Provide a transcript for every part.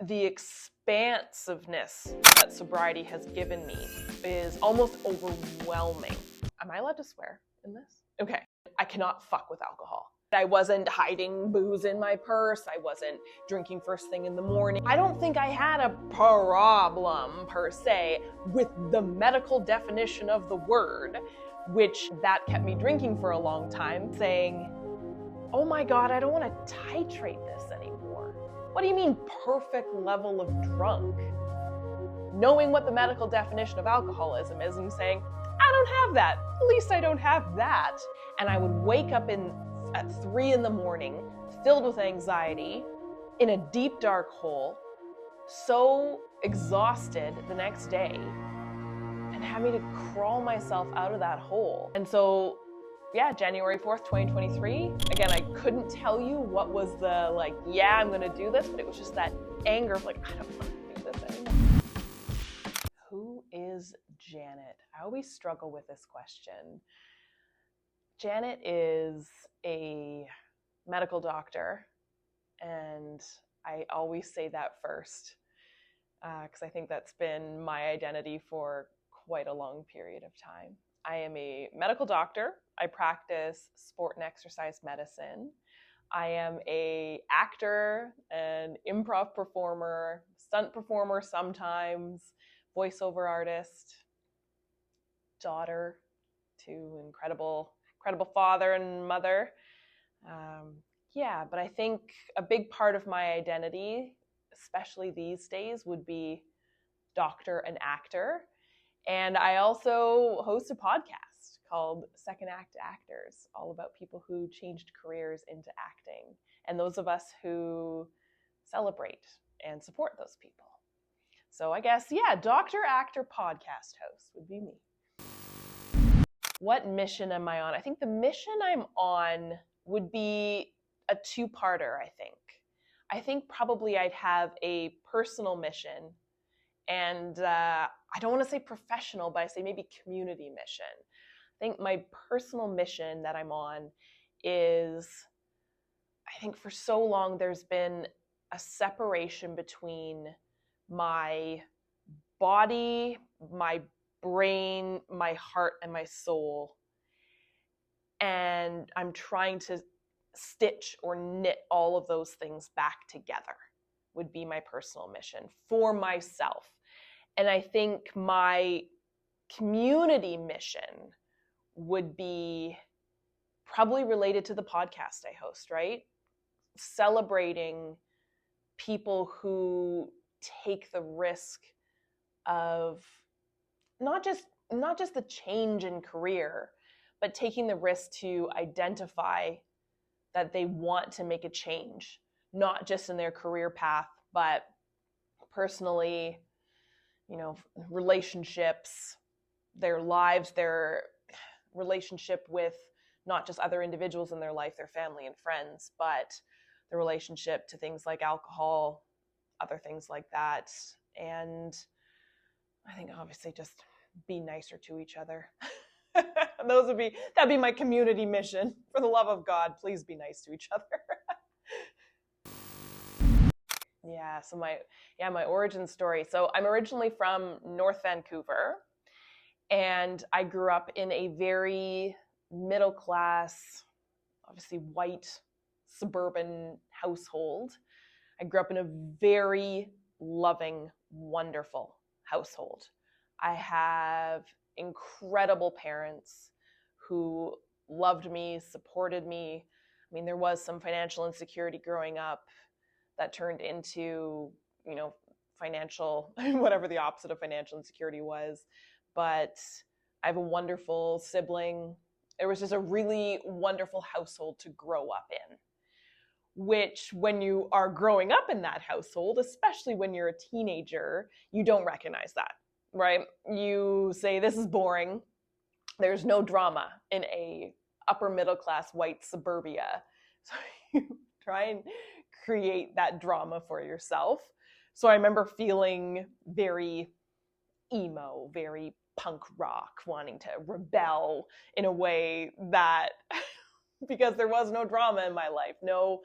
the expansiveness that sobriety has given me is almost overwhelming. Am I allowed to swear in this? Okay. I cannot fuck with alcohol. I wasn't hiding booze in my purse. I wasn't drinking first thing in the morning. I don't think I had a problem per se with the medical definition of the word, which that kept me drinking for a long time, saying, oh my God, I don't want to titrate this anymore. What do you mean perfect level of drunk? Knowing what the medical definition of alcoholism is and saying, I don't have that. At least I don't have that. And I would wake up at 3 a.m, filled with anxiety, in a deep dark hole, so exhausted the next day, and having to crawl myself out of that hole. And so, yeah, January 4th, 2023, again, I couldn't tell you what was the yeah, I'm gonna do this, but it was just that anger of I don't want to do this anymore. Who is Janet? I always struggle with this question. Janet is a medical doctor, and I always say that first because I think that's been my identity for quite a long period of time. I am a medical doctor. I practice sport and exercise medicine. I am an actor, an improv performer, stunt performer sometimes, voiceover artist, daughter to incredible father and mother. But I think a big part of my identity, especially these days, would be doctor and actor. And I also host a podcast called Second Act Actors, all about people who changed careers into acting, and those of us who celebrate and support those people. So I guess, doctor, actor, podcast host would be me. What mission am I on? I think the mission I'm on would be a two-parter, I think probably I'd have a personal mission, and I don't want to say professional, but I say maybe community mission. I think my personal mission that I'm on is, I think for so long there's been a separation between my body, my brain, my heart, and my soul. And I'm trying to stitch or knit all of those things back together would be my personal mission for myself. And I think my community mission would be probably related to the podcast I host, right? Celebrating people who take the risk of not just the change in career, but taking the risk to identify that they want to make a change, not just in their career path, but personally, relationships, their lives, their relationship with not just other individuals in their life, their family and friends, but the relationship to things like alcohol, other things like that. And I think obviously just be nicer to each other. That'd be my community mission. For the love of God, please be nice to each other. So my origin story. So I'm originally from North Vancouver, and I grew up in a very middle class, obviously white, suburban household. I grew up in a very loving, wonderful household. I have incredible parents who loved me, supported me. I mean, there was some financial insecurity growing up that turned into, financial, whatever the opposite of financial insecurity was. But I have a wonderful sibling. It was just a really wonderful household to grow up in, which when you are growing up in that household, especially when you're a teenager, you don't recognize that, right? You say, this is boring. There's no drama in a upper middle class white suburbia. So you try and create that drama for yourself. So I remember feeling very emo, very punk rock, wanting to rebel in a way that, because there was no drama in my life, no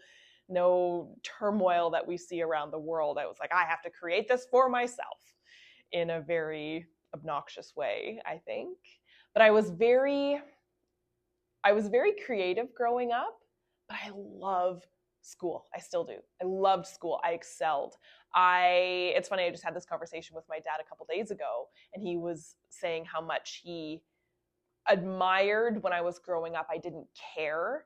no turmoil that we see around the world. I was like, I have to create this for myself in a very obnoxious way, I think. But I was very creative growing up, but I love school. I still do. I loved school. I excelled. It's funny, I just had this conversation with my dad a couple days ago, and he was saying how much he admired when I was growing up. I didn't care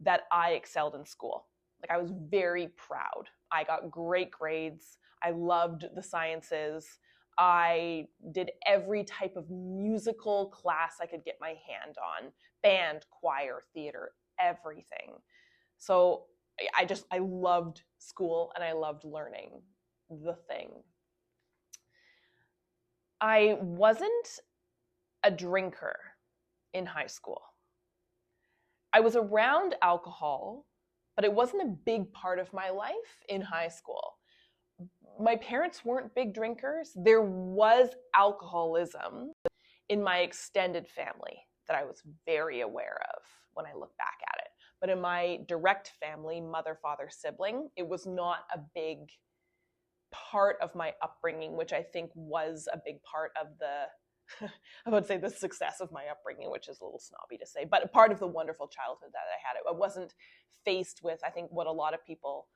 that I excelled in school. Like, I was very proud. I got great grades. I loved the sciences. I did every type of musical class I could get my hand on, band, choir, theater, everything. So I loved school and I loved learning the thing. I wasn't a drinker in high school. I was around alcohol, but it wasn't a big part of my life in high school. My parents weren't big drinkers. There was alcoholism in my extended family that I was very aware of when I look back at it. But in my direct family, mother, father, sibling, it was not a big part of my upbringing, which I think was a big part of I would say the success of my upbringing, which is a little snobby to say, but part of the wonderful childhood that I had. I wasn't faced with, I think, what a lot of people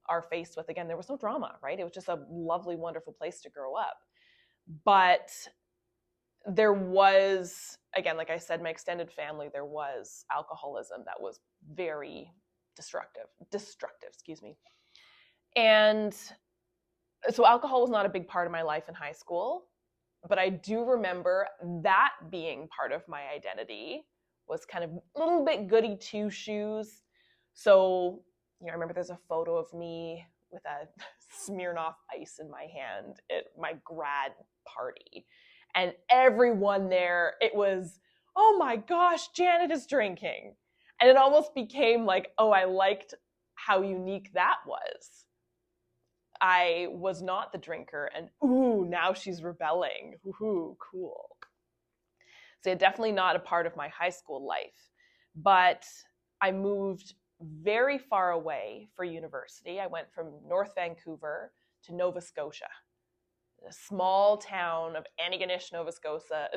are faced with. Again, there was no drama, right? It was just a lovely, wonderful place to grow up. But there was, again, like I said, my extended family, there was alcoholism that was very destructive, excuse me. And so alcohol was not a big part of my life in high school, but I do remember that being part of my identity, was kind of a little bit goody two shoes. So, I remember there's a photo of me with a Smirnoff Ice in my hand at my grad party. And everyone there, it was, oh my gosh, Janet is drinking. And it almost became like, oh, I liked how unique that was. I was not the drinker, and ooh, now she's rebelling. Ooh, cool. So definitely not a part of my high school life. But I moved very far away for university. I went from North Vancouver to Nova Scotia, a small town of Antigonish, Nova Scotia,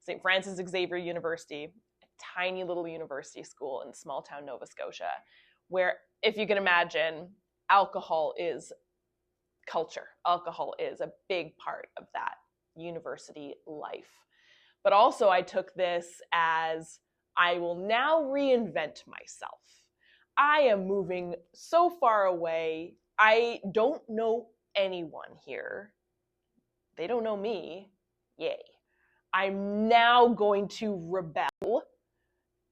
St. Francis Xavier University, a tiny little university school in small town Nova Scotia, where, if you can imagine, alcohol is culture. Alcohol is a big part of that university life. But also I took this as, I will now reinvent myself. I am moving so far away. I don't know anyone here. They don't know me. Yay. I'm now going to rebel.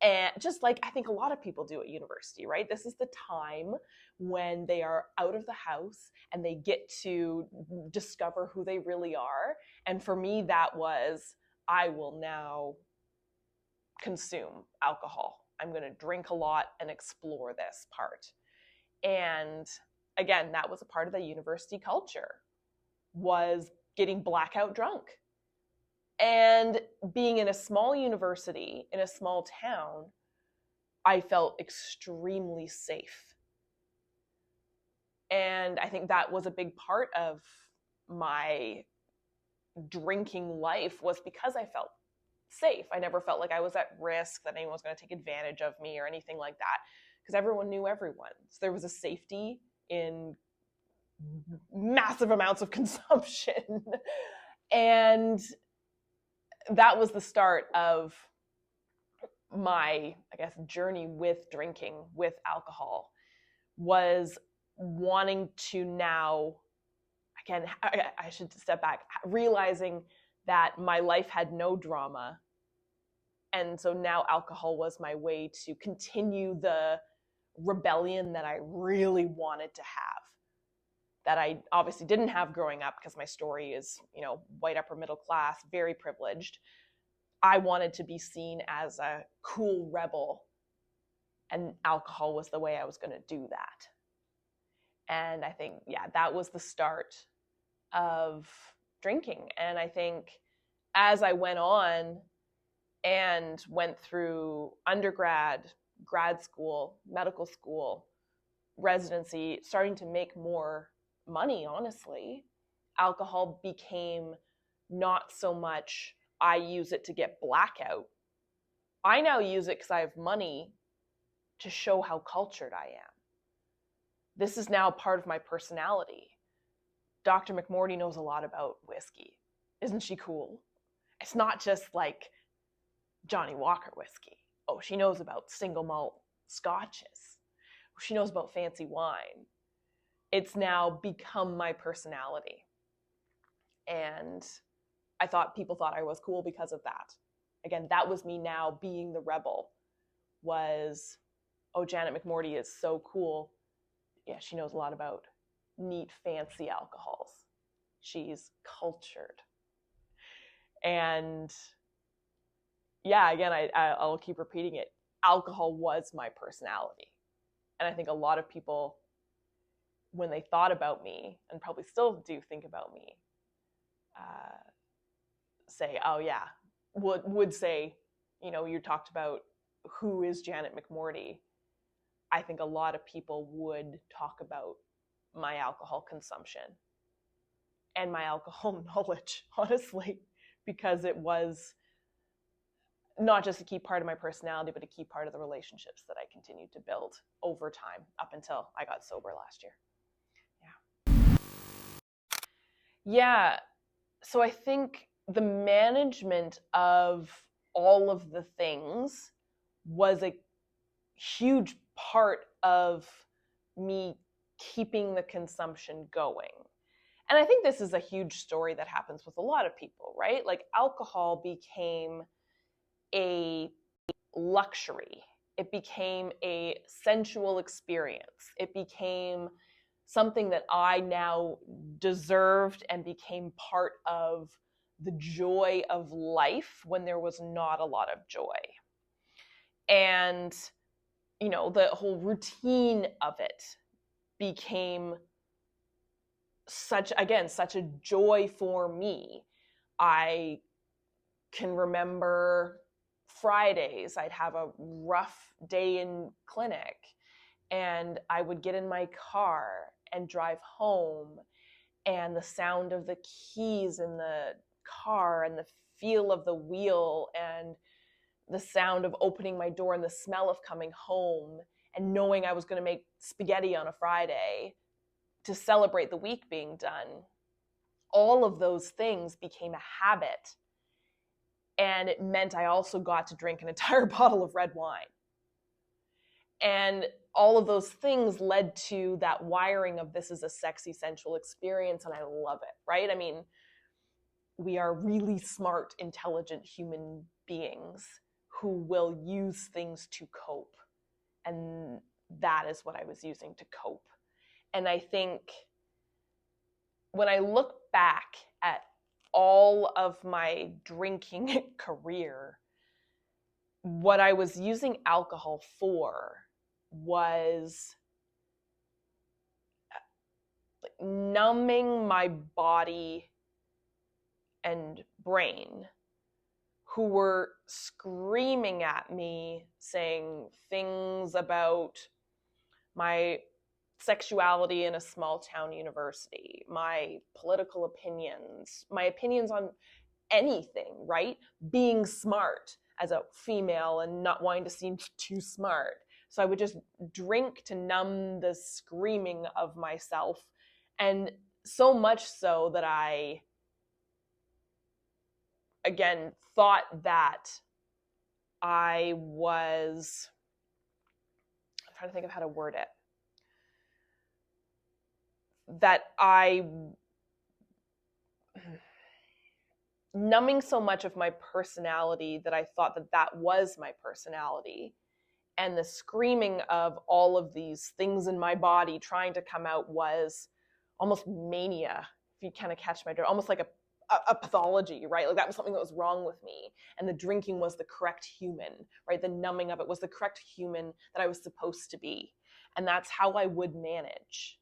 And just like I think a lot of people do at university, right? This is the time when they are out of the house and they get to discover who they really are. And for me, that was, I will now consume alcohol. I'm going to drink a lot and explore this part. And again, that was a part of the university culture, was getting blackout drunk. And being in a small university, in a small town, I felt extremely safe. And I think that was a big part of my drinking life, was because I felt safe. I never felt like I was at risk, that anyone was going to take advantage of me or anything like that, because everyone knew everyone. So there was a safety in massive amounts of consumption. And that was the start of my, I guess, journey with drinking, with alcohol, was wanting to now, again, I should step back, realizing that my life had no drama. And so now alcohol was my way to continue the rebellion that I really wanted to have, that I obviously didn't have growing up, because my story is, white upper middle class, very privileged. I wanted to be seen as a cool rebel, and alcohol was the way I was going to do that. And I think, that was the start of drinking. And I think as I went on and went through undergrad, grad school, medical school, residency, starting to make more money, honestly, alcohol became not so much I use it to get blackout. I now use it because I have money to show how cultured I am. This is now part of my personality. Dr. McMordie knows a lot about whiskey. Isn't she cool? It's not just like Johnny Walker whiskey. Oh, she knows about single malt scotches. She knows about fancy wine. It's now become my personality. And I thought people thought I was cool because of that. Again, that was me now being the rebel, was, oh, Janet McMordie is so cool. Yeah, she knows a lot about neat, fancy alcohols. She's cultured. And yeah, again, I'll keep repeating it. Alcohol was my personality. And I think a lot of people, when they thought about me, and probably still do think about me, say, oh yeah, would say, you know, you talked about who is Janet McMordie. I think a lot of people would talk about my alcohol consumption and my alcohol knowledge, honestly, because it was not just a key part of my personality, but a key part of the relationships that I continued to build over time up until I got sober last year. Yeah. So I think the management of all of the things was a huge part of me keeping the consumption going. And I think this is a huge story that happens with a lot of people, right? Like alcohol became a luxury. It became a sensual experience. It became something that I now deserved and became part of the joy of life when there was not a lot of joy. And, you know, the whole routine of it became such a joy for me. I can remember Fridays, I'd have a rough day in clinic, and I would get in my car and drive home, and the sound of the keys in the car and the feel of the wheel and the sound of opening my door and the smell of coming home and knowing I was going to make spaghetti on a Friday to celebrate the week being done. All of those things became a habit. And it meant I also got to drink an entire bottle of red wine. And all of those things led to that wiring of this is a sexy, sensual experience, and I love it, right? I mean, we are really smart, intelligent human beings who will use things to cope. And that is what I was using to cope. And I think when I look back at all of my drinking career, what I was using alcohol for was numbing my body and brain, who were screaming at me, saying things about my sexuality in a small town university, my political opinions, my opinions on anything, right? Being smart as a female and not wanting to seem too smart. So I would just drink to numb the screaming of myself. And so much so that I, again, thought that I was, I'm trying to think of how to word it, that I, numbing so much of my personality that I thought that that was my personality. And the screaming of all of these things in my body trying to come out was almost mania, if you kind of catch my drift, almost like a pathology, right? Like that was something that was wrong with me. And the drinking was the correct human, right? The numbing of it was the correct human that I was supposed to be. And that's how I would manage,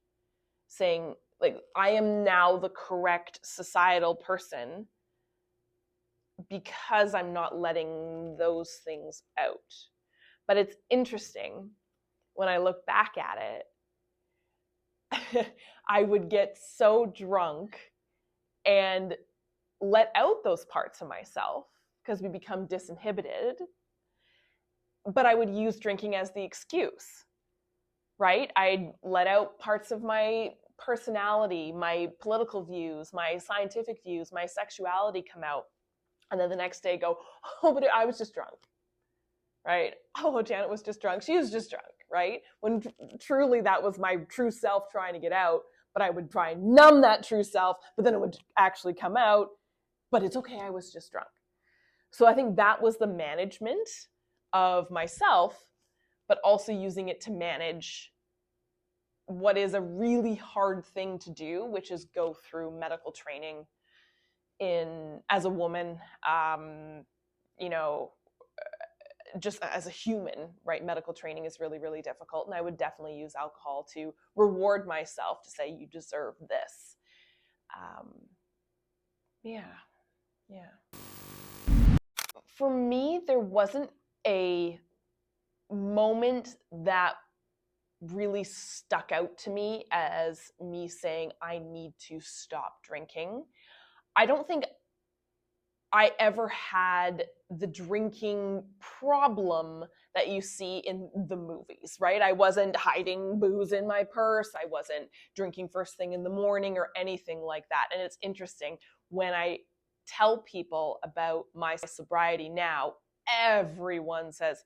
saying, like, I am now the correct societal person because I'm not letting those things out. But it's interesting when I look back at it, I would get so drunk and let out those parts of myself because we become disinhibited. But I would use drinking as the excuse, right? I'd let out parts of my personality, my political views, my scientific views, my sexuality come out. And then the next day go, oh, but I was just drunk, right? Oh, Janet was just drunk. She was just drunk, right? When truly that was my true self trying to get out, but I would try and numb that true self, but then it would actually come out, but it's okay, I was just drunk. So I think that was the management of myself, but also using it to manage what is a really hard thing to do, which is go through medical training as a woman, just as a human, right? Medical training is really, really difficult. And I would definitely use alcohol to reward myself, to say, you deserve this. Yeah. For me, there wasn't a moment that really stuck out to me as me saying, I need to stop drinking. I don't think I ever had the drinking problem that you see in the movies, right? I wasn't hiding booze in my purse. I wasn't drinking first thing in the morning or anything like that. And it's interesting, when I tell people about my sobriety now, everyone says,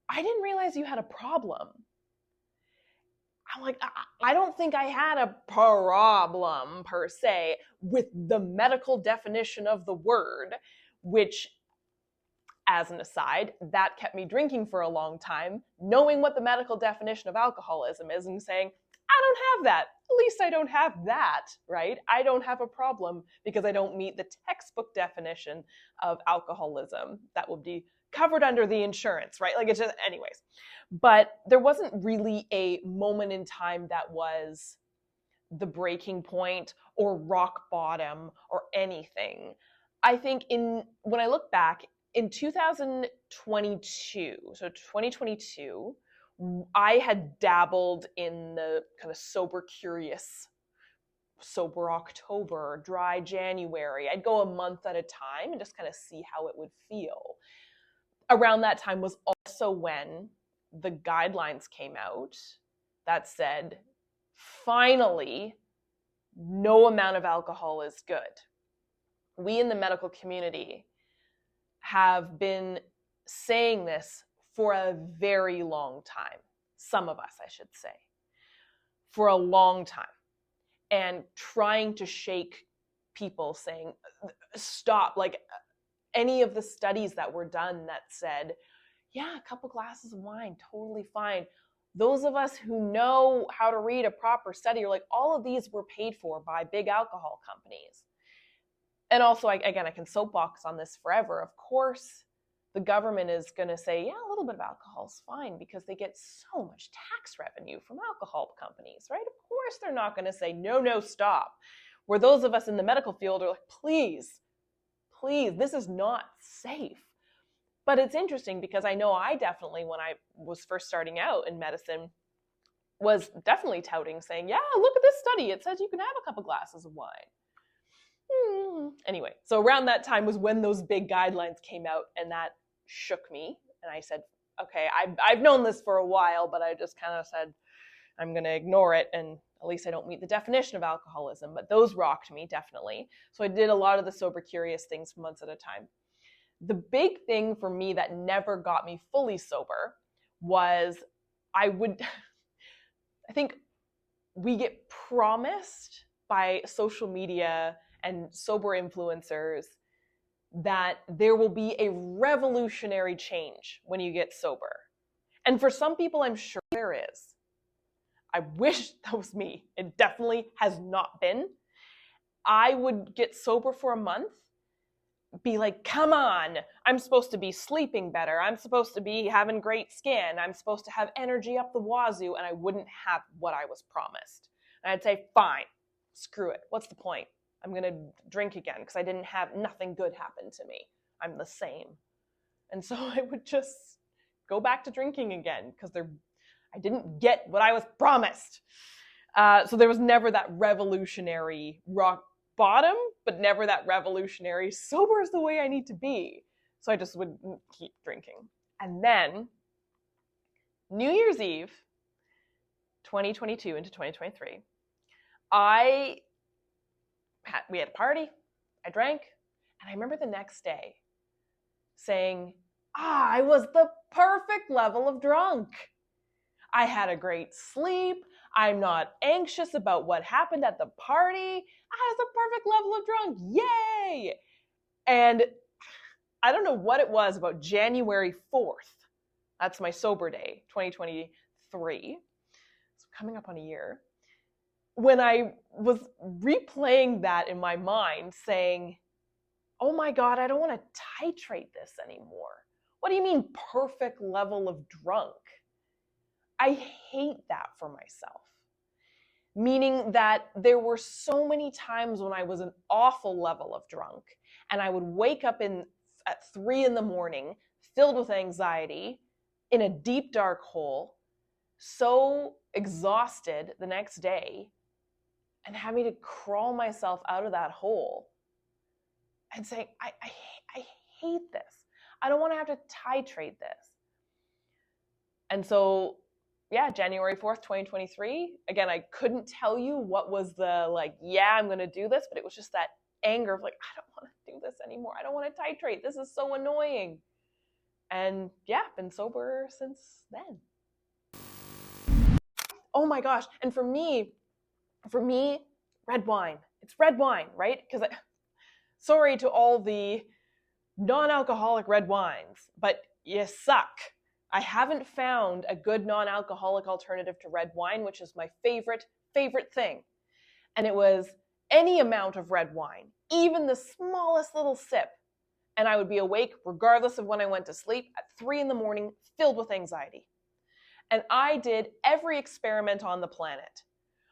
I didn't realize you had a problem. I'm like, I don't think I had a problem per se with the medical definition of the word, which, as an aside, that kept me drinking for a long time, knowing what the medical definition of alcoholism is and saying, I don't have that. At least I don't have that, right? I don't have a problem because I don't meet the textbook definition of alcoholism that would be covered under the insurance, right? Like, it's just, anyways. But there wasn't really a moment in time that was the breaking point or rock bottom or anything. I think when I look back in 2022, so 2022, I had dabbled in the kind of sober curious, sober October, dry January. I'd go a month at a time and just kind of see how it would feel. Around that time was also when the guidelines came out that said, finally, no amount of alcohol is good. We in the medical community have been saying this for a very long time. Some of us, I should say, for a long time. And trying to shake people, saying, stop. Like, any of the studies that were done that said, yeah, a couple glasses of wine, totally fine. Those of us who know how to read a proper study are like, all of these were paid for by big alcohol companies. And also, I can soapbox on this forever. Of course, the government is going to say, yeah, a little bit of alcohol is fine because they get so much tax revenue from alcohol companies, right? Of course, they're not going to say, no, stop. Where those of us in the medical field are like, please, this is not safe. But it's interesting because I know I definitely, when I was first starting out in medicine, was definitely touting, saying, yeah, look at this study. It says you can have a couple glasses of wine. Anyway, so around that time was when those big guidelines came out, and that shook me. And I said, okay, I've known this for a while, but I just kind of said, I'm going to ignore it, and at least I don't meet the definition of alcoholism. But those rocked me, definitely. So I did a lot of the sober curious things months at a time. The big thing for me that never got me fully sober was I think we get promised by social media and sober influencers that there will be a revolutionary change when you get sober. And for some people, I'm sure there is. I wish that was me. It definitely has not been. I would get sober for a month, be like, come on, I'm supposed to be sleeping better. I'm supposed to be having great skin. I'm supposed to have energy up the wazoo, and I wouldn't have what I was promised. And I'd say, fine, screw it. What's the point? I'm going to drink again because I didn't have nothing good happen to me. I'm the same. And so I would just go back to drinking again because I didn't get what I was promised. So there was never that revolutionary rock bottom, but never that revolutionary sober is the way I need to be. So I just would keep drinking. And then New Year's Eve, 2022 into 2023, we had a party, I drank, and I remember the next day saying, I was the perfect level of drunk. I had a great sleep. I'm not anxious about what happened at the party. I was the perfect level of drunk. Yay! And I don't know what it was about January 4th. That's my sober day, 2023. So coming up on a year. When I was replaying that in my mind, saying, oh my God, I don't want to titrate this anymore. What do you mean perfect level of drunk? I hate that for myself. Meaning that there were so many times when I was an awful level of drunk and I would wake up at 3 a.m, filled with anxiety, in a deep dark hole, so exhausted the next day, and having to crawl myself out of that hole and saying, I hate this. I don't want to have to titrate this. And so, yeah, January 4th, 2023, again, I couldn't tell you what was the I'm going to do this, but it was just that anger of I don't want to do this anymore. I don't want to titrate. This is so annoying. And yeah, been sober since then. Oh my gosh. And for me, red wine. It's red wine, right? Because sorry to all the non-alcoholic red wines, but you suck. I haven't found a good non-alcoholic alternative to red wine, which is my favorite thing. And it was any amount of red wine, even the smallest little sip, and I would be awake regardless of when I went to sleep at 3 a.m, filled with anxiety. And I did every experiment on the planet.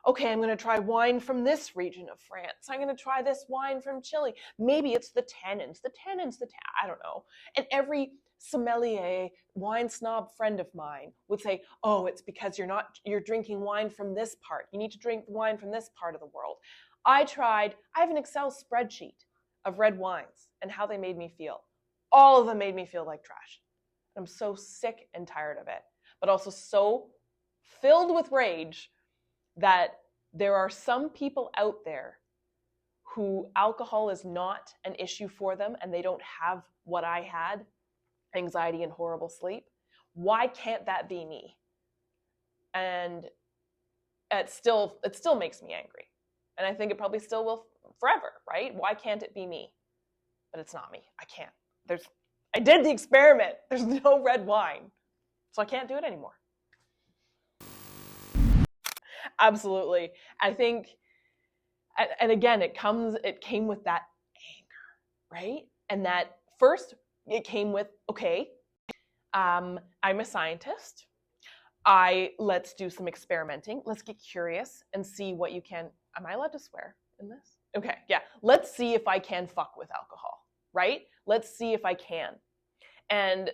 Okay, I'm going to try wine from this region of France. I'm going to try this wine from Chile. Maybe it's the tannins. I don't know. And every sommelier, wine snob friend of mine would say, oh, it's because you're drinking wine from this part. You need to drink wine from this part of the world. I have an Excel spreadsheet of red wines and how they made me feel. All of them made me feel like trash. I'm so sick and tired of it, but also so filled with rage that there are some people out there who alcohol is not an issue for them and they don't have what I had, anxiety and horrible sleep. Why can't that be me? And it still makes me angry. And I think it probably still will forever, right? Why can't it be me? But it's not me. I can't. I did the experiment. There's no red wine. So I can't do it anymore. Absolutely. I think, and again, it came with that anger, right? And that first it came with, okay, I'm a scientist. Let's do some experimenting. Let's get curious and see what you can. Am I allowed to swear in this? Okay, yeah. Let's see if I can fuck with alcohol, right? Let's see if I can. And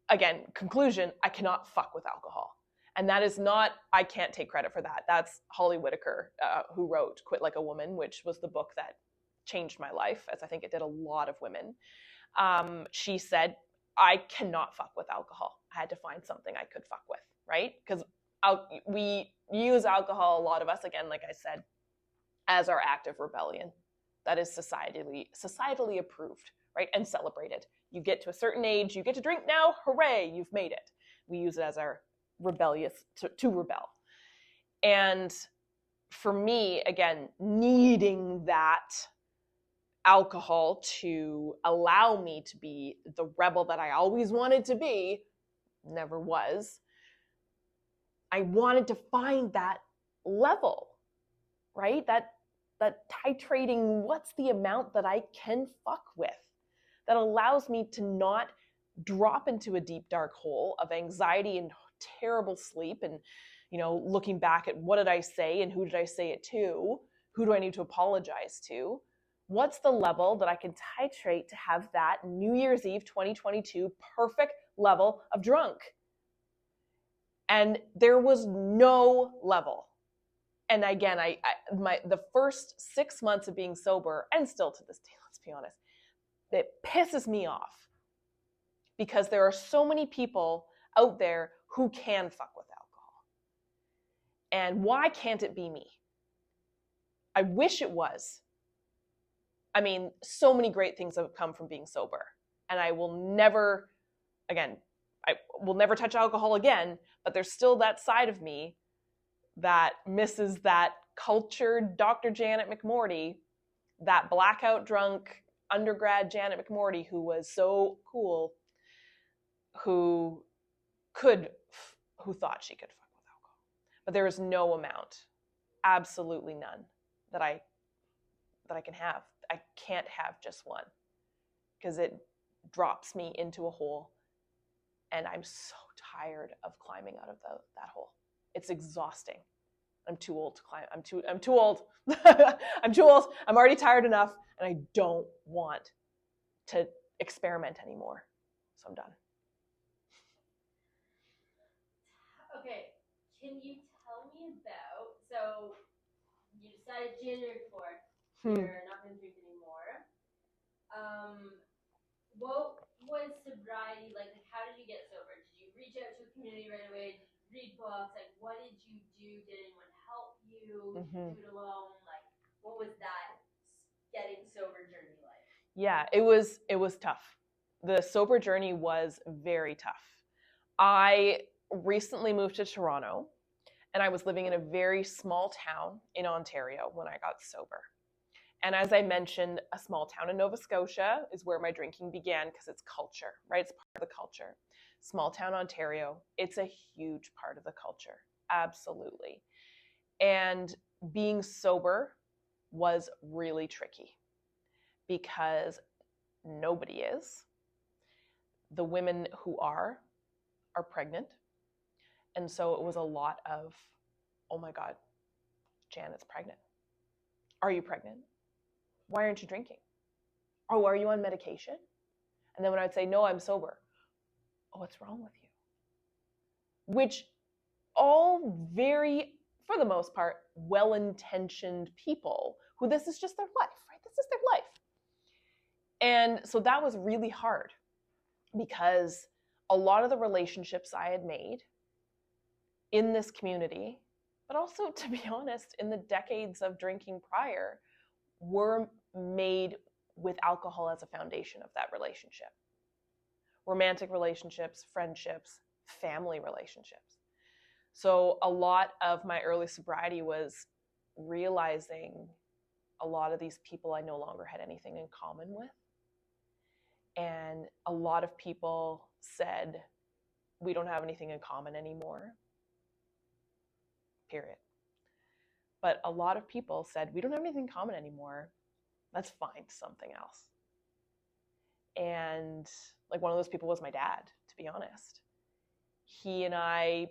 again, conclusion, I cannot fuck with alcohol. And that is not, I can't take credit for that. That's Holly Whitaker, who wrote Quit Like a Woman, which was the book that changed my life, as I think it did a lot of women. She said, I cannot fuck with alcohol. I had to find something I could fuck with, right? Because we use alcohol, a lot of us, again, like I said, as our act of rebellion. That is societally approved, right? And celebrated. You get to a certain age, you get to drink now, hooray, you've made it. We use it as our rebellious, to rebel. And for me, again, needing that alcohol to allow me to be the rebel that I always wanted to be, never was, I wanted to find that level, right? That titrating, what's the amount that I can fuck with that allows me to not drop into a deep dark hole of anxiety and terrible sleep and, looking back at what did I say and who did I say it to? Who do I need to apologize to? What's the level that I can titrate to have that New Year's Eve 2022 perfect level of drunk? And there was no level. And again, the first 6 months of being sober, and still to this day, let's be honest, it pisses me off because there are so many people out there who can fuck with alcohol. And why can't it be me? I wish it was. I mean, so many great things have come from being sober. And I will never, again, I will never touch alcohol again, but there's still that side of me that misses that cultured Dr. Janet McMordie, that blackout drunk undergrad Janet McMordie who was so cool, who thought she could fuck with alcohol. But there is no amount, absolutely none, that I can have. I can't have just one because it drops me into a hole, and I'm so tired of climbing out of that hole. It's exhausting. I'm too old to climb. I'm too old. I'm too old. I'm already tired enough, and I don't want to experiment anymore. So I'm done. Okay, can you tell me about, so you decided January 4th, you're not going to drink anymore. What was sobriety like? How did you get sober? Did you reach out to a community right away? Did you read books? Like, what did you do? Did anyone help you? Did you do it alone? Like, what was that getting sober journey like? Yeah, it was tough. The sober journey was very tough. I recently moved to Toronto, and I was living in a very small town in Ontario when I got sober. And as I mentioned, a small town in Nova Scotia is where my drinking began because it's culture, right? It's part of the culture. Small town Ontario, it's a huge part of the culture, absolutely. And being sober was really tricky because nobody is. The women who are pregnant. And so it was a lot of, oh my God, Janet's pregnant. Are you pregnant? Why aren't you drinking? Oh, are you on medication? And then when I'd say, no, I'm sober. Oh, what's wrong with you? Which all very, for the most part, well-intentioned people who this is just their life, right? This is their life. And so that was really hard because a lot of the relationships I had made in this community, but also, to be honest, in the decades of drinking prior, were made with alcohol as a foundation of that relationship. Romantic relationships, friendships, family relationships. So a lot of my early sobriety was realizing a lot of these people I no longer had anything in common with. And a lot of people said, we don't have anything in common anymore. Period. But a lot of people said, we don't have anything in common anymore. Let's find something else. And like one of those people was my dad, to be honest. He and I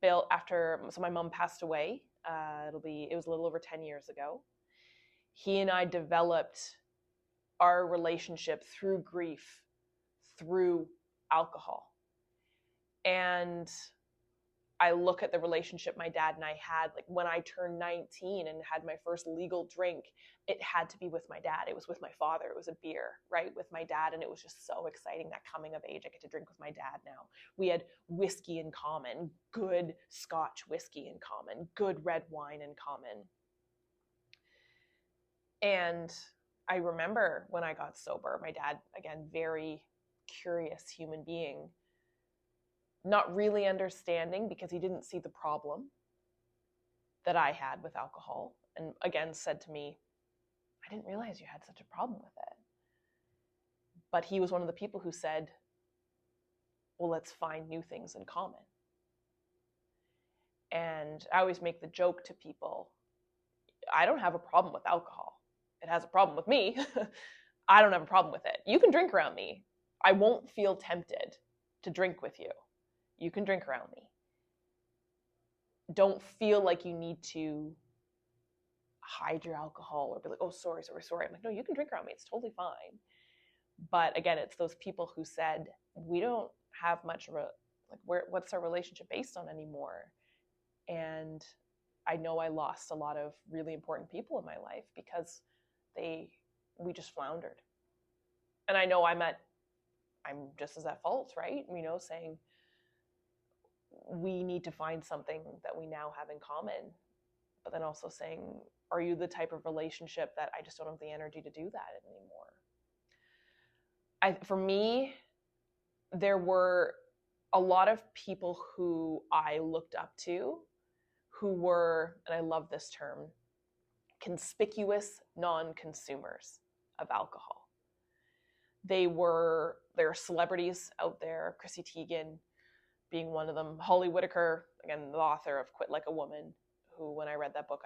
built so my mom passed away. It was a little over 10 years ago. He and I developed our relationship through grief, through alcohol. And I look at the relationship my dad and I had, like when I turned 19 and had my first legal drink, it had to be with my dad. It was with my father. It was a beer, right, with my dad. And it was just so exciting, that coming of age. I get to drink with my dad now. We had whiskey in common, good Scotch whiskey in common, good red wine in common. And I remember when I got sober, my dad, again, very curious human being, not really understanding because he didn't see the problem that I had with alcohol. And again, said to me, I didn't realize you had such a problem with it. But he was one of the people who said, well, let's find new things in common. And I always make the joke to people, I don't have a problem with alcohol. It has a problem with me. I don't have a problem with it. You can drink around me. I won't feel tempted to drink with you. You can drink around me. Don't feel like you need to hide your alcohol or be like, oh, sorry. I'm like, no, you can drink around me. It's totally fine. But again, it's those people who said, we don't have much of a, like, what's our relationship based on anymore? And I know I lost a lot of really important people in my life because we just floundered. And I know I'm just as at fault, right? Saying we need to find something that we now have in common, but then also saying, are you the type of relationship that I just don't have the energy to do that anymore? For me, there were a lot of people who I looked up to who were, and I love this term, conspicuous non-consumers of alcohol. There are celebrities out there, Chrissy Teigen being one of them, Holly Whitaker, again, the author of Quit Like a Woman, who, when I read that book,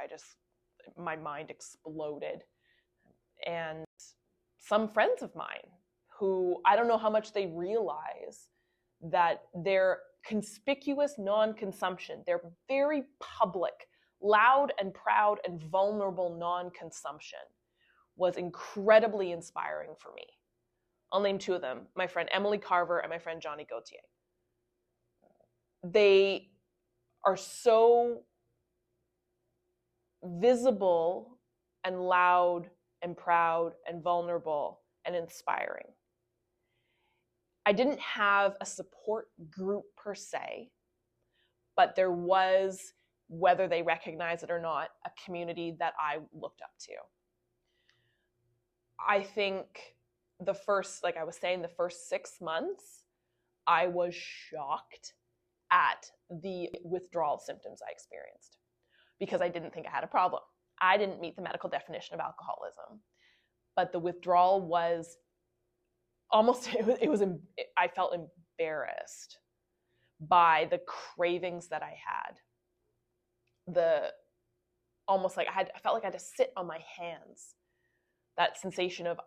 my mind exploded. And some friends of mine who I don't know how much they realize that their conspicuous non-consumption, their very public, loud and proud and vulnerable non-consumption was incredibly inspiring for me. I'll name two of them, my friend Emily Carver and my friend Johnny Gauthier. They are so visible and loud and proud and vulnerable and inspiring. I didn't have a support group per se, but there was, whether they recognize it or not, a community that I looked up to. I think the first 6 months, I was shocked at the withdrawal symptoms I experienced because I didn't think I had a problem. I didn't meet the medical definition of alcoholism, but the withdrawal was I felt embarrassed by the cravings that I had. I felt like I had to sit on my hands. That sensation of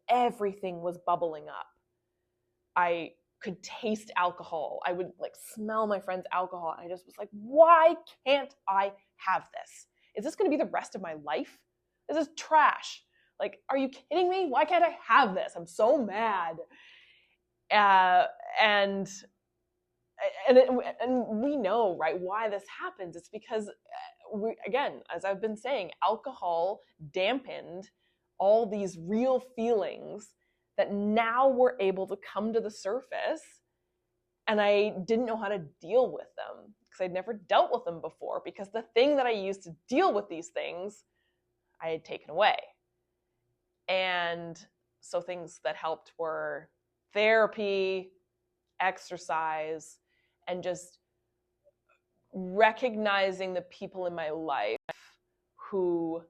everything was bubbling up. I could taste alcohol. I would smell my friend's alcohol. And I just was like, why can't I have this? Is this going to be the rest of my life? This is trash. Are you kidding me? Why can't I have this? I'm so mad. And we know, right, why this happens. It's because, again, as I've been saying, alcohol dampened all these real feelings that now were able to come to the surface, and I didn't know how to deal with them because I'd never dealt with them before, because the thing that I used to deal with these things, I had taken away. And so things that helped were therapy, exercise, and just recognizing the people in my life who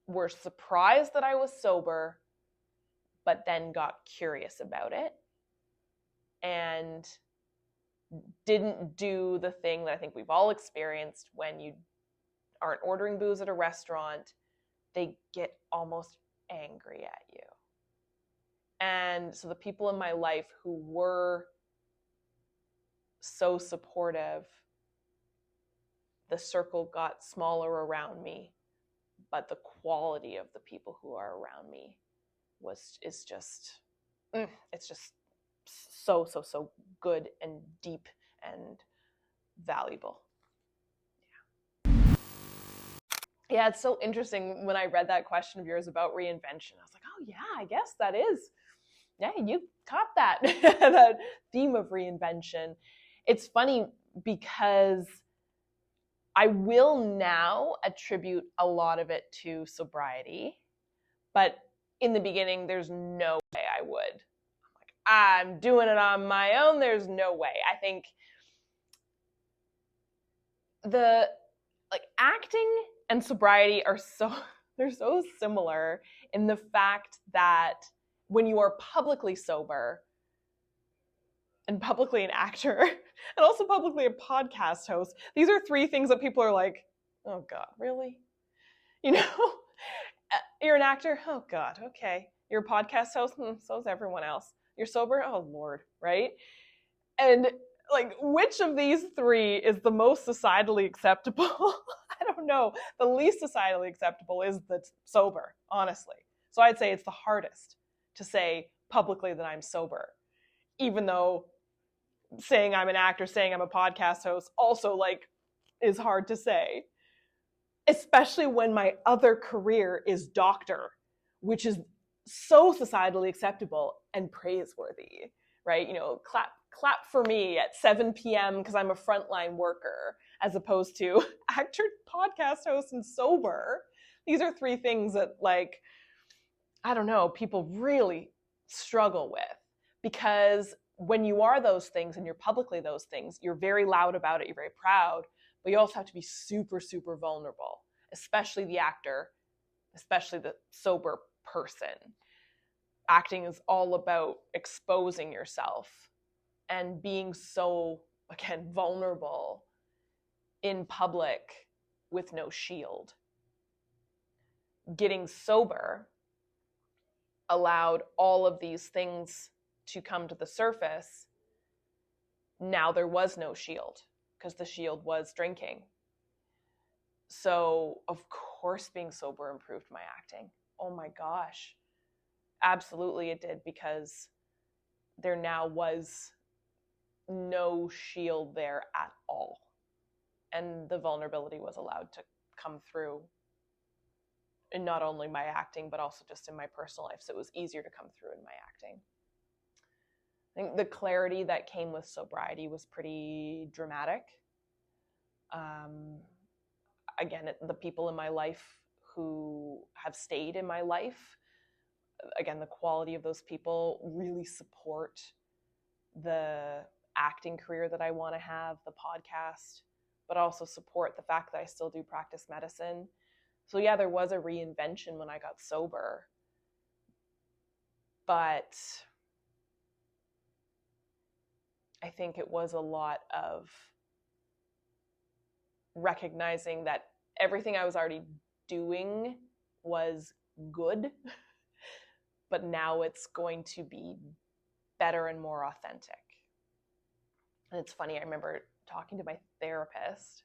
were surprised that I was sober, but then got curious about it and didn't do the thing that I think we've all experienced when you aren't ordering booze at a restaurant. They get almost angry at you. And so the people in my life who were so supportive, the circle got smaller around me, but the quality of the people who are around me is just so good and deep and valuable. Yeah, it's so interesting when I read that question of yours about reinvention. I was like, oh yeah, I guess that is. Yeah, you caught that, that theme of reinvention. It's funny because I will now attribute a lot of it to sobriety, but in the beginning, there's no way I would. I'm doing it on my own. There's no way. I think acting and sobriety they're so similar in the fact that when you are publicly sober and publicly an actor and also publicly a podcast host, these are three things that people are like, oh God, really? You're an actor? Oh God, okay. You're a podcast host? So is everyone else. You're sober? Oh Lord, right? And which of these three is the most societally acceptable? I don't know. The least societally acceptable is the sober, honestly. So I'd say it's the hardest to say publicly that I'm sober, even though saying I'm an actor, saying I'm a podcast host, also is hard to say, especially when my other career is doctor, which is so societally acceptable and praiseworthy, right? You know, clap for me at 7 p.m. because I'm a frontline worker, as opposed to actor, podcast host, and sober. These are three things that, like, I don't know, people really struggle with, because when you are those things and you're publicly those things, you're very loud about it, you're very proud, but you also have to be super, super vulnerable, especially the actor, especially the sober person. Acting is all about exposing yourself and being so, again, vulnerable in public with no shield. Getting sober allowed all of these things to come to the surface. Now there was no shield, because the shield was drinking. So, of course, being sober improved my acting. Oh my gosh. Absolutely it did, because there now was no shield there at all. And the vulnerability was allowed to come through in not only my acting, but also just in my personal life. So it was easier to come through in my acting. I think the clarity that came with sobriety was pretty dramatic. Again, the people in my life who have stayed in my life, again, the quality of those people really support the acting career that I want to have, the podcast, but also support the fact that I still do practice medicine. So yeah, there was a reinvention when I got sober, but I think it was a lot of recognizing that everything I was already doing was good, but now it's going to be better and more authentic. And it's funny, I remember talking to my therapist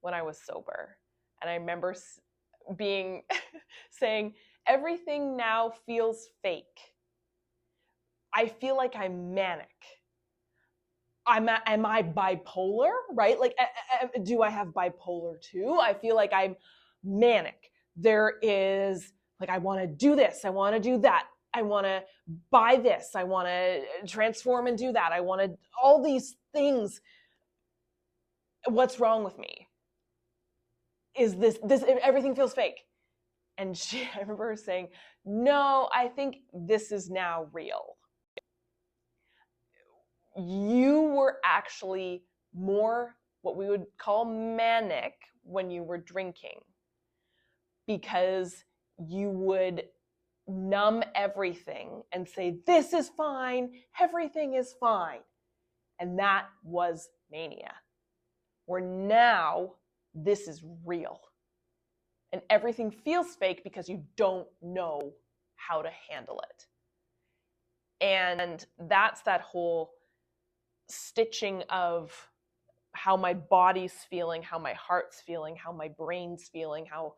when I was sober, and I remember saying, everything now feels fake. I feel like I'm manic. Am I bipolar, right? Like, do I have bipolar too? I feel like I'm manic. There is, like, I want to do this. I want to do that. I want to buy this. I want to transform and do that. I want to, all these things. What's wrong with me? Is this, everything feels fake. And I remember her saying, no, I think this is now real. You were actually more what we would call manic when you were drinking, because you would numb everything and say, this is fine, everything is fine. And that was mania. Where now, this is real. And everything feels fake because you don't know how to handle it. And that's that whole stitching of how my body's feeling, how my heart's feeling, how my brain's feeling, how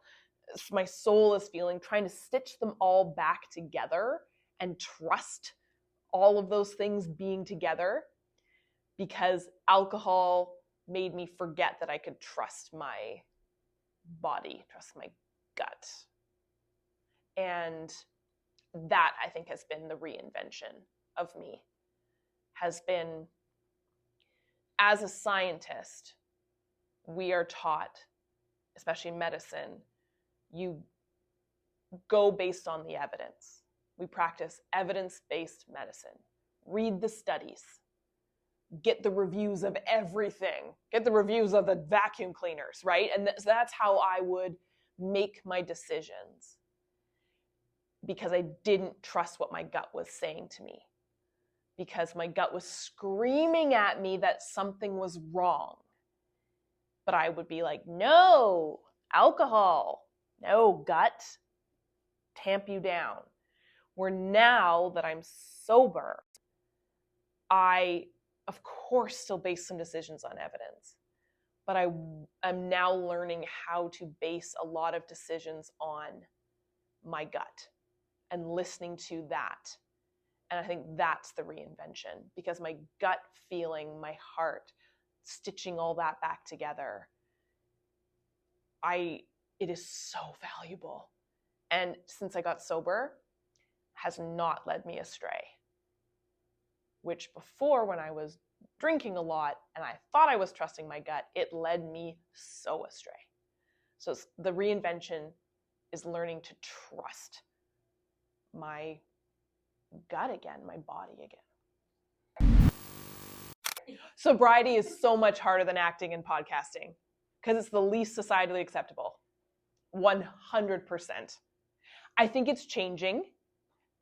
my soul is feeling, trying to stitch them all back together and trust all of those things being together, because alcohol made me forget that I could trust my body, trust my gut. And that, I think, has been the reinvention of me, has been, as a scientist, we are taught, especially in medicine, you go based on the evidence. We practice evidence-based medicine. Read the studies. Get the reviews of everything. Get the reviews of the vacuum cleaners, right? And that's how I would make my decisions, because I didn't trust what my gut was saying to me, because my gut was screaming at me that something was wrong. But I would be like, no, alcohol, no, gut, tamp you down. Where now that I'm sober, I, of course, still base some decisions on evidence, but I'm now learning how to base a lot of decisions on my gut and listening to that. And I think that's the reinvention, because my gut feeling, my heart, stitching all that back together it is so valuable. And since I got sober, has not led me astray. Which before, when I was drinking a lot and I thought I was trusting my gut, it led me so astray. So the reinvention is learning to trust my gut again, my body again. Sobriety is so much harder than acting and podcasting because it's the least societally acceptable. 100%. I think it's changing.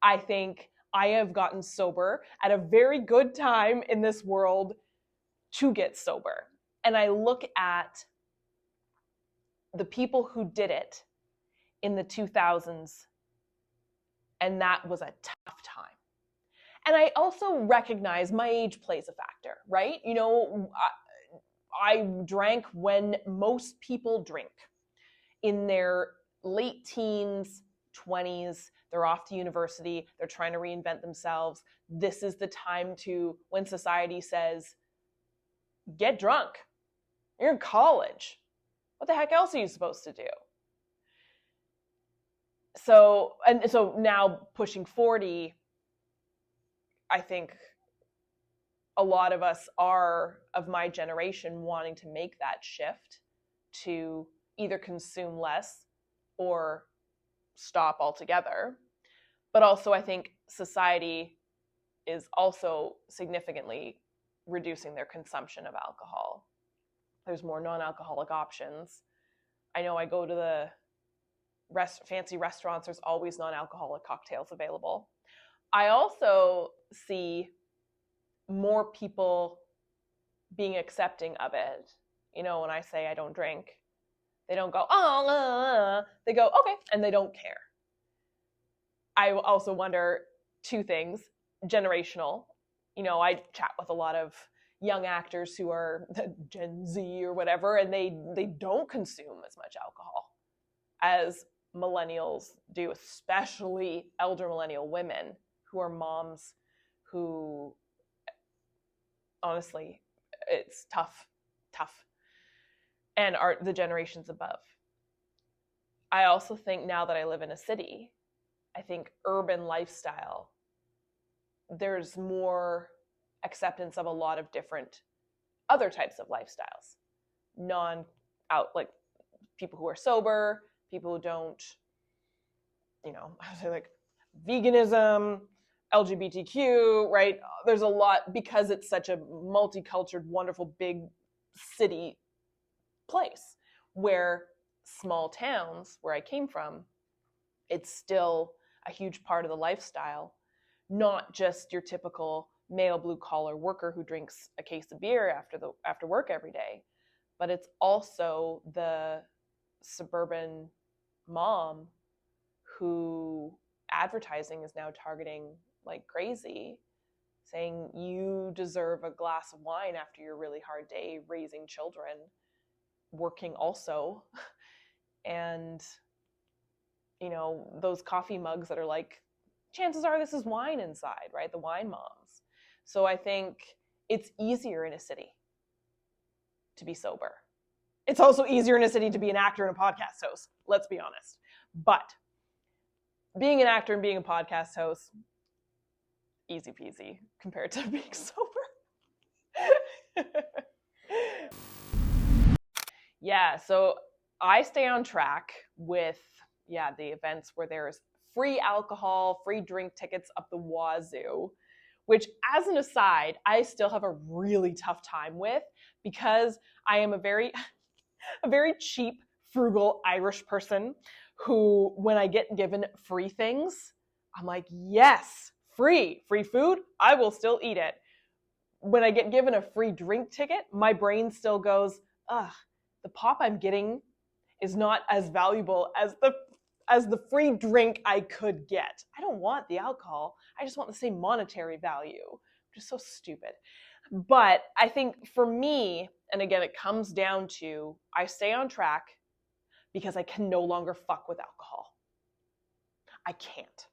I think I have gotten sober at a very good time in this world to get sober. And I look at the people who did it in the 2000s, and that was a tough time. And I also recognize my age plays a factor, right? You know, I drank when most people drink. In their late teens, 20s, they're off to university, they're trying to reinvent themselves. This is the time to, when society says, get drunk. You're in college. What the heck else are you supposed to do? So now pushing 40, I think a lot of us are, of my generation, wanting to make that shift to either consume less or stop altogether. But also I think society is also significantly reducing their consumption of alcohol. There's more non-alcoholic options. I know I go to the fancy restaurants, there's always non-alcoholic cocktails available. I also see more people being accepting of it. You know, when I say I don't drink, they don't go, oh, they go, okay, and they don't care. I also wonder two things, generational. You know, I chat with a lot of young actors who are Gen Z or whatever, and they don't consume as much alcohol as millennials do, especially elder millennial women who are moms who, honestly, it's tough. And are the generations above. I also think now that I live in a city, I think urban lifestyle, there's more acceptance of a lot of different other types of lifestyles. Like people who are sober, people who don't, you know, I would say like veganism, LGBTQ, right? There's a lot, because it's such a multicultural, wonderful, big city place, where small towns where I came from, it's still a huge part of the lifestyle, not just your typical male blue collar worker who drinks a case of beer after work every day, but it's also the suburban mom who advertising is now targeting like crazy, saying you deserve a glass of wine after your really hard day raising children, working also. And, you know, those coffee mugs that are like, chances are this is wine inside, right? The wine moms. So I think it's easier in a city to be sober. It's also easier in a city to be an actor and a podcast host, let's be honest. But being an actor and being a podcast host, easy peasy compared to being sober. Yeah, so I stay on track with, the events where there's free alcohol, free drink tickets up the wazoo, which, as an aside, I still have a really tough time with, because I am a very cheap, frugal Irish person who, when I get given free things, I'm like, yes, free food, I will still eat it. When I get given a free drink ticket, my brain still goes, the pop I'm getting is not as valuable as the free drink I could get. I don't want the alcohol. I just want the same monetary value, which is so stupid. But I think for me, and again, it comes down to, I stay on track because I can no longer fuck with alcohol. I can't.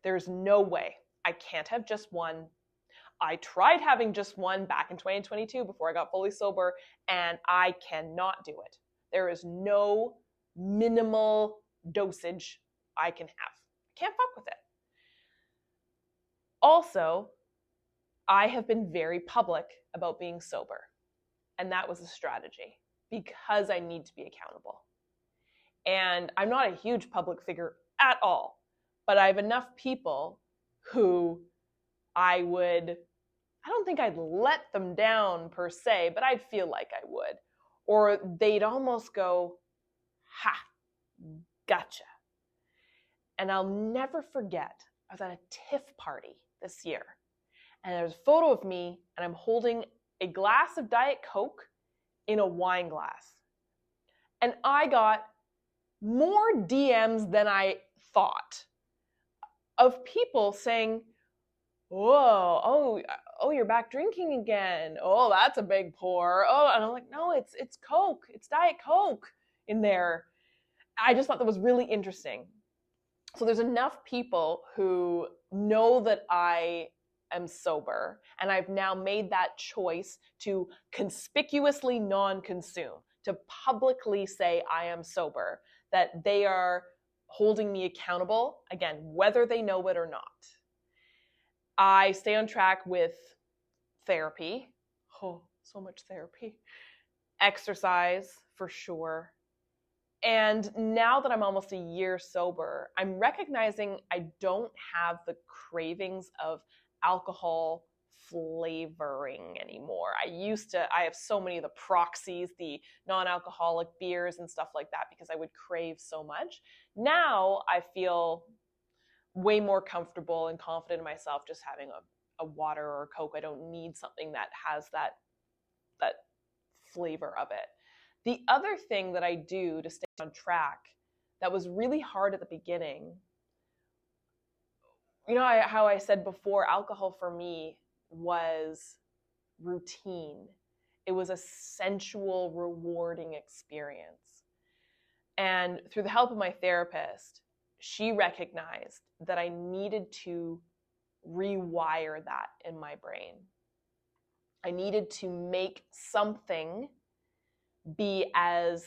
There's no way. I can't have just one. I tried having just one back in 2022 before I got fully sober, and I cannot do it. There is no minimal dosage I can have. I can't fuck with it. Also, I have been very public about being sober. And that was a strategy because I need to be accountable. And I'm not a huge public figure at all, but I have enough people who I don't think I'd let them down per se, but I'd feel like I would. Or they'd almost go, ha, gotcha. And I'll never forget, I was at a TIFF party this year, and there's a photo of me, and I'm holding a glass of Diet Coke in a wine glass. And I got more DMs than I thought of people saying, oh, you're back drinking again. Oh, that's a big pour. Oh, and I'm like, no, it's Coke. It's Diet Coke in there. I just thought that was really interesting. So there's enough people who know that I am sober, and I've now made that choice to conspicuously non-consume, to publicly say I am sober, that they are holding me accountable, again, whether they know it or not. I stay on track with therapy. Oh, so much therapy. Exercise, for sure. And now that I'm almost a year sober, I'm recognizing I don't have the cravings of alcohol flavoring anymore. I have so many of the proxies, the non-alcoholic beers and stuff like that, because I would crave so much. Now I feel way more comfortable and confident in myself just having a water or a Coke. I don't need something that has that flavor of it. The other thing that I do to stay on track that was really hard at the beginning, you know how I said before, alcohol for me was routine. It was a sensual, rewarding experience. And through the help of my therapist, she recognized that I needed to rewire that in my brain. I needed to make something be as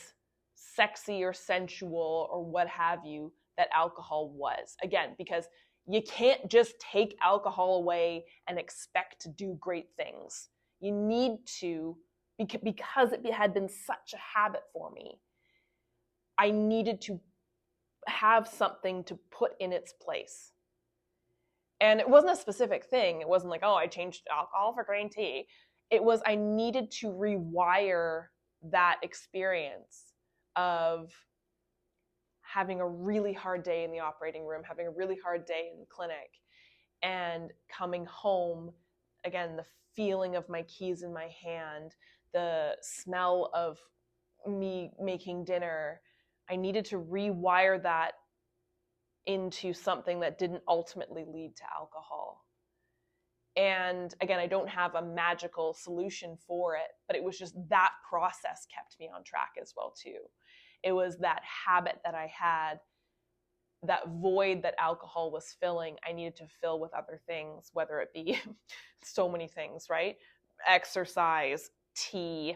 sexy or sensual or what have you that alcohol was. Again, because you can't just take alcohol away and expect to do great things. You need to, because it had been such a habit for me, I needed to have something to put in its place. And it wasn't a specific thing. It wasn't like, oh, I changed alcohol for green tea. It was, I needed to rewire that experience of having a really hard day in the operating room, having a really hard day in the clinic, and coming home, again, the feeling of my keys in my hand, the smell of me making dinner. I needed to rewire that into something that didn't ultimately lead to alcohol. And again, I don't have a magical solution for it, but it was just that process kept me on track as well too. It was that habit that I had, that void that alcohol was filling, I needed to fill with other things, whether it be so many things, right? Exercise, tea,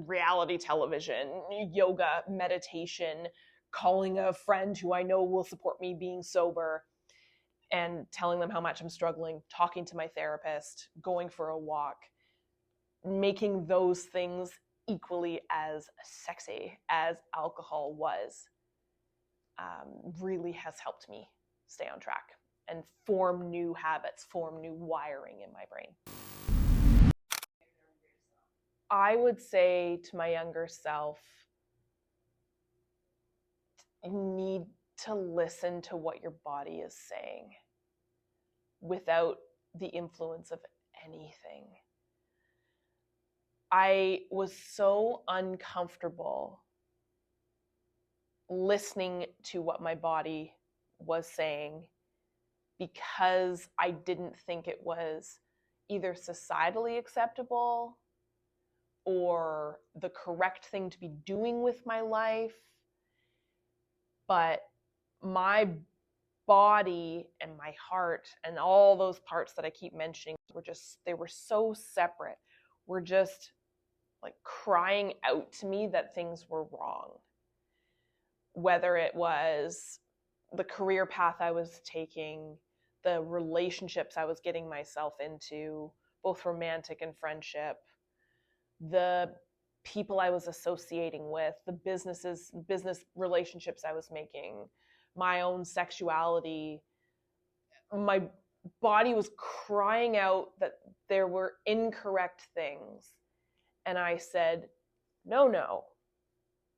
reality television, yoga, meditation, calling a friend who I know will support me being sober, and telling them how much I'm struggling, talking to my therapist, going for a walk, making those things equally as sexy as alcohol was, really has helped me stay on track and form new habits, form new wiring in my brain. I would say to my younger self, you need to listen to what your body is saying without the influence of anything. I was so uncomfortable listening to what my body was saying because I didn't think it was either societally acceptable or the correct thing to be doing with my life. But my body and my heart and all those parts that I keep mentioning they were so separate. We're just like crying out to me that things were wrong. Whether it was the career path I was taking, the relationships I was getting myself into, both romantic and friendship, the people I was associating with, the business relationships I was making, my own sexuality. My body was crying out that there were incorrect things. And I said, no,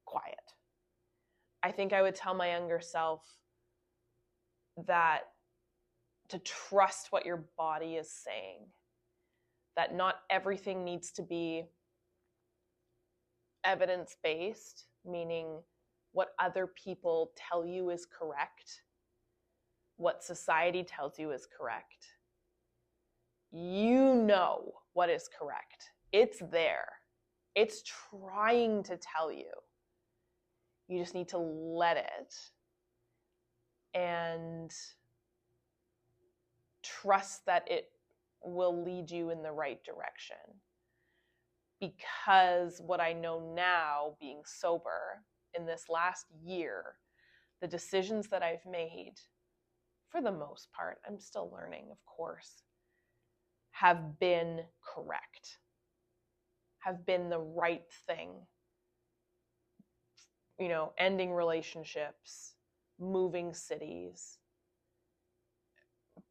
quiet. I think I would tell my younger self that to trust what your body is saying, that not everything needs to be evidence-based, meaning what other people tell you is correct, what society tells you is correct. You know what is correct. It's there. It's trying to tell you. You just need to let it and trust that it will lead you in the right direction. Because what I know now, being sober, in this last year, the decisions that I've made, for the most part, I'm still learning, of course, have been correct, have been the right thing. You know, ending relationships, moving cities,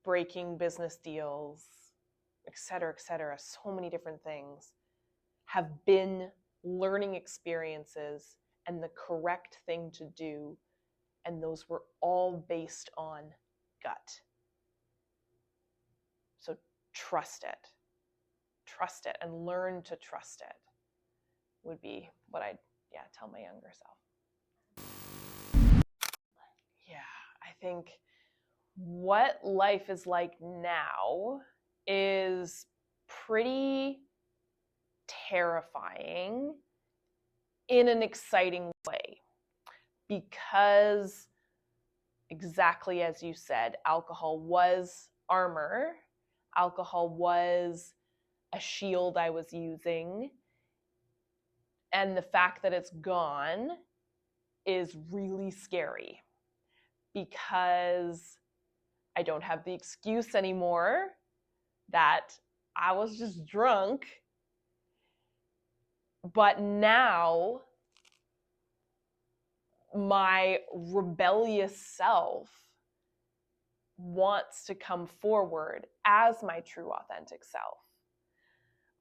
breaking business deals, et cetera, so many different things have been learning experiences and the correct thing to do. And those were all based on gut. So trust it and learn to trust it would be what I'd tell my younger self. Yeah, I think what life is like now is pretty terrifying in an exciting way, because exactly as you said, alcohol was armor. Alcohol was a shield I was using. And the fact that it's gone is really scary, because I don't have the excuse anymore that I was just drunk. But now my rebellious self wants to come forward as my true authentic self.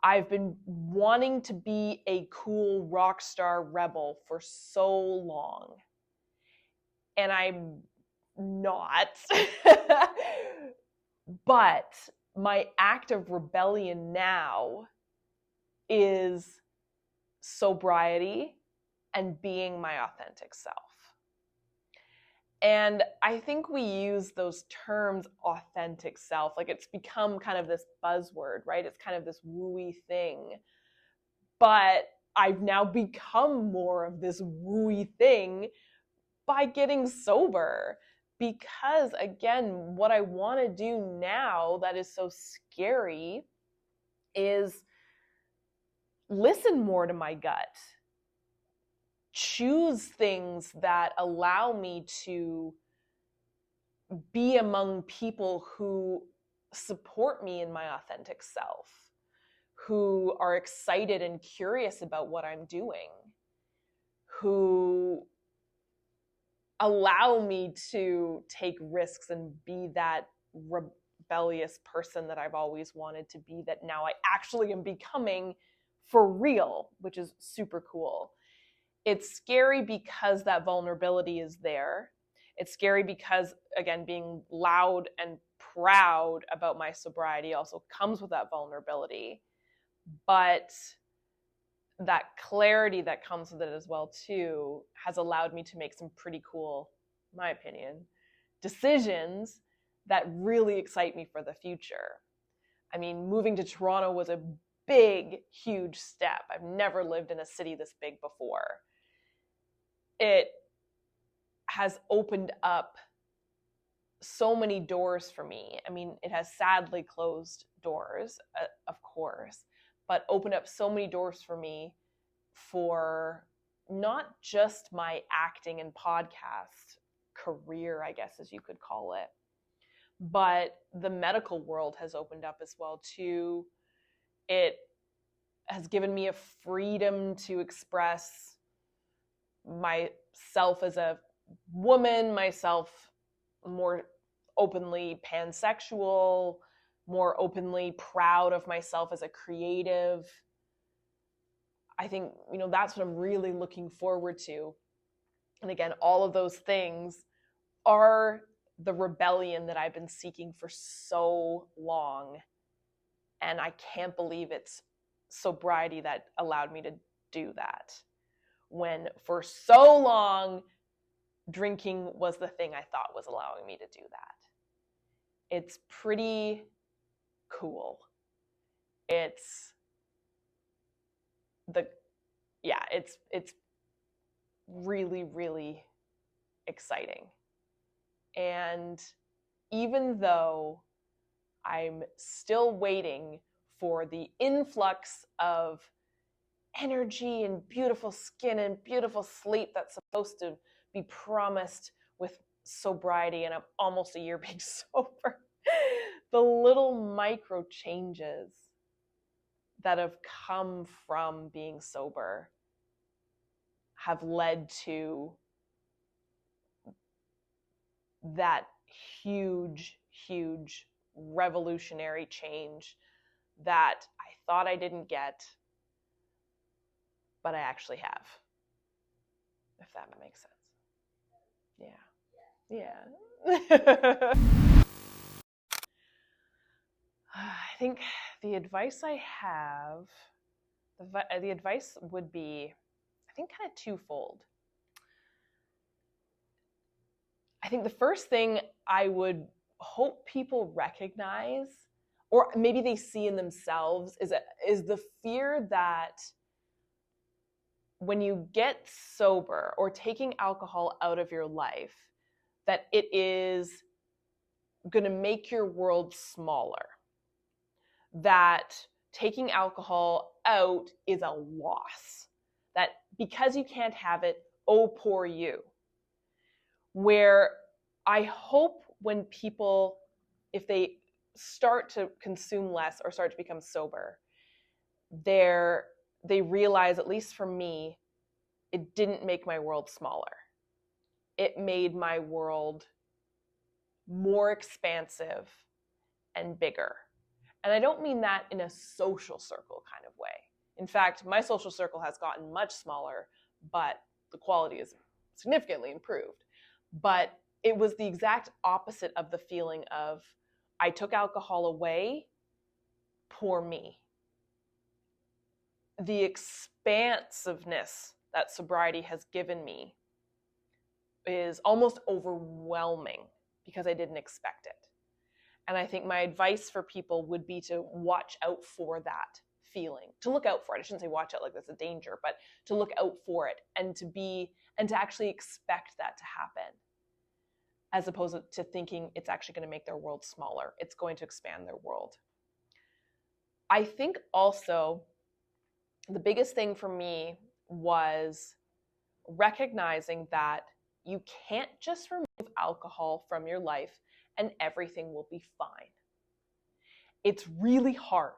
I've been wanting to be a cool rock star rebel for so long, and I'm not. But my act of rebellion now is sobriety and being my authentic self. And I think we use those terms, authentic self, like it's become kind of this buzzword, right? It's kind of this wooey thing. But I've now become more of this wooey thing by getting sober. Because again, what I want to do now that is so scary is listen more to my gut. Choose things that allow me to be among people who support me in my authentic self, who are excited and curious about what I'm doing, who allow me to take risks and be that rebellious person that I've always wanted to be, that now I actually am becoming for real, which is super cool. It's scary because that vulnerability is there. It's scary because, again, being loud and proud about my sobriety also comes with that vulnerability. But that clarity that comes with it as well, too, has allowed me to make some pretty cool, in my opinion, decisions that really excite me for the future. I mean, moving to Toronto was a big, huge step. I've never lived in a city this big before. It has opened up so many doors for me. I mean, it has sadly closed doors, of course, but opened up so many doors for me for not just my acting and podcast career, I guess, as you could call it, but the medical world has opened up as well too. It has given me a freedom to express myself as a woman, myself more openly pansexual, more openly proud of myself as a creative. I think, that's what I'm really looking forward to. And again, all of those things are the rebellion that I've been seeking for so long. And I can't believe it's sobriety that allowed me to do that. When for so long, drinking was the thing I thought was allowing me to do that. It's pretty cool. It's really, really exciting. And even though I'm still waiting for the influx of energy and beautiful skin and beautiful sleep that's supposed to be promised with sobriety, and I'm almost a year being sober, the little micro changes that have come from being sober have led to that huge, huge revolutionary change that I thought I didn't get, but I actually have, if that makes sense. Yeah. I think the advice I have, the advice would be, I think, kind of twofold. I think the first thing I would hope people recognize, or maybe they see in themselves, is the fear that when you get sober or taking alcohol out of your life, that it is going to make your world smaller. That taking alcohol out is a loss. That because you can't have it, oh, poor you. Where I hope when people, if they start to consume less or start to become sober, they realize, at least for me, it didn't make my world smaller. It made my world more expansive and bigger. And I don't mean that in a social circle kind of way. In fact, my social circle has gotten much smaller, but the quality is significantly improved. But it was the exact opposite of the feeling of, I took alcohol away, poor me. The expansiveness that sobriety has given me is almost overwhelming because I didn't expect it. And I think my advice for people would be to watch out for that feeling, to look out for it. I shouldn't say watch out like that's a danger, but to look out for it and to actually expect that to happen, as opposed to thinking it's actually going to make their world smaller. It's going to expand their world. I think also the biggest thing for me was recognizing that you can't just remove alcohol from your life and everything will be fine. It's really hard.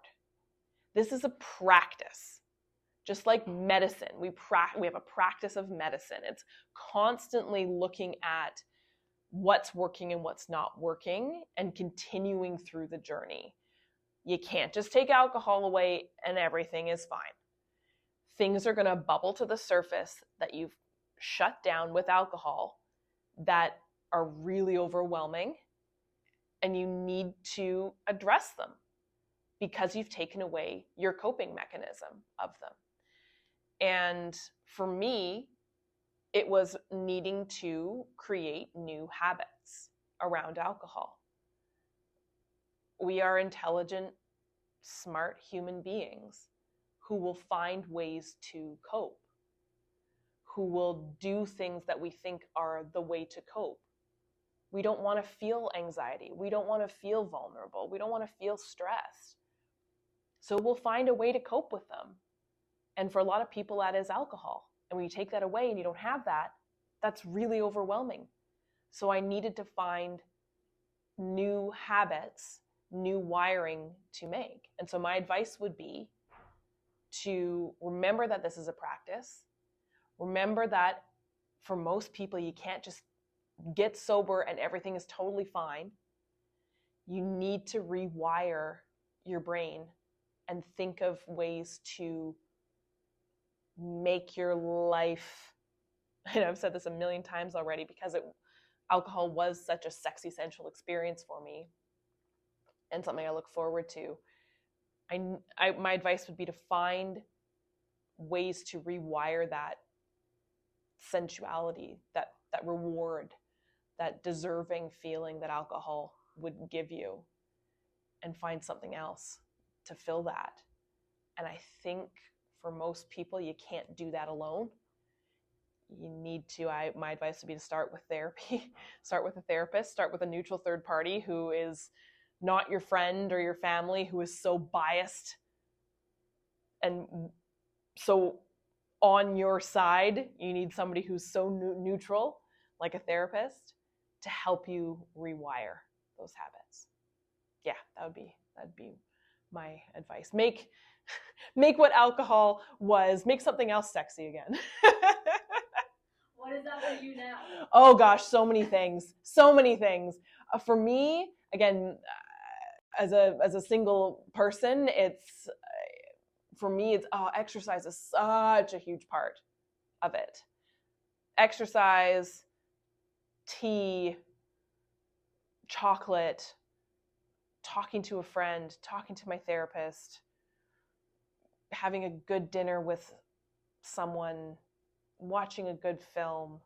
This is a practice. Just like medicine, we have a practice of medicine. It's constantly looking at what's working and what's not working and continuing through the journey. You can't just take alcohol away and everything is fine. Things are going to bubble to the surface that you've shut down with alcohol that are really overwhelming, and you need to address them because you've taken away your coping mechanism of them. And for me, it was needing to create new habits around alcohol. We are intelligent, smart human beings who will find ways to cope, who will do things that we think are the way to cope. We don't want to feel anxiety. We don't want to feel vulnerable. We don't want to feel stressed. So we'll find a way to cope with them. And for a lot of people, that is alcohol. And when you take that away and you don't have that, that's really overwhelming. So I needed to find new habits, new wiring to make. And so my advice would be to remember that this is a practice. Remember that for most people, you can't just get sober and everything is totally fine. You need to rewire your brain and think of ways to make your life, and I've said this a million times already, because alcohol was such a sexy, sensual experience for me and something I look forward to. My advice would be to find ways to rewire that sensuality, that reward, that deserving feeling that alcohol would give you, and find something else to fill that. And I think for most people, you can't do that alone. You need to, my advice would be to start with therapy, start with a therapist, start with a neutral third party who is not your friend or your family, who is so biased and so on your side. You need somebody who's so neutral, like a therapist, to help you rewire those habits. Yeah, that'd be my advice. Make what alcohol was, make something else sexy again. What is that for you now? Oh gosh, so many things. For me, again, as a single person, exercise is such a huge part of it. Exercise, tea, chocolate, talking to a friend, talking to my therapist, having a good dinner with someone, watching a good film,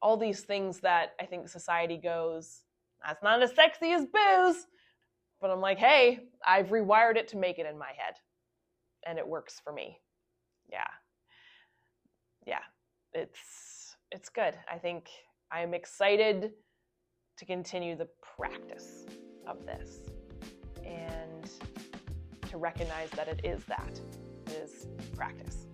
all these things that I think society goes, that's not as sexy as booze. But I'm like, hey, I've rewired it to make it in my head. And it works for me. Yeah, it's good. I think I'm excited to continue the practice of this and to recognize that it is practice.